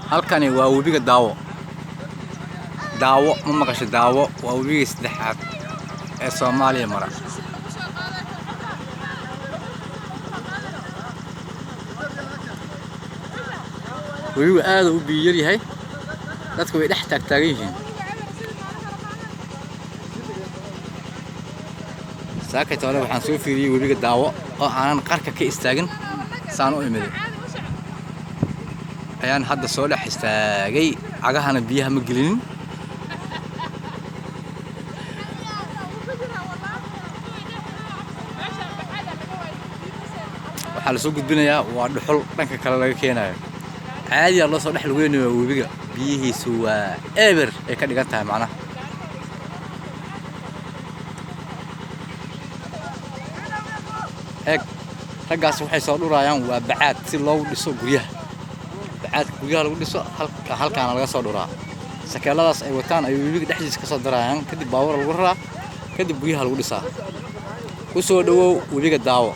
halkani waa webiga daawo ma maqasho daawo waa webiga saddexaad ee Soomaaliya mara webigu aad u biyar yahay dadku way dhex taagtaagan yihiin saakay toole waxaan soo fiiriyay webiga daawo oo aanan qarka ka istaagin saan u imid ayaan hadda soo dhex istaagay cagahana biyaha ma gelinin waxa la soo gudbinayaa waa dhuxul dhanka kale laga keenayo caadi ah loo soo dhex lugeynayo webiga biyihiisu waa eber ay ka dhigan tahay macnaha raggaas waxay soo dhurayaan waa bacaad si loogu dhiso guryaha lagu dhiso halkaan laga soo dhuraa sakeeladaas ay wataan ay webiga dhexdiisa ka soo darayaan kadib baawar lagu raraa kadib guryaha lagu dhisaa ku soo dhawow webiga daawo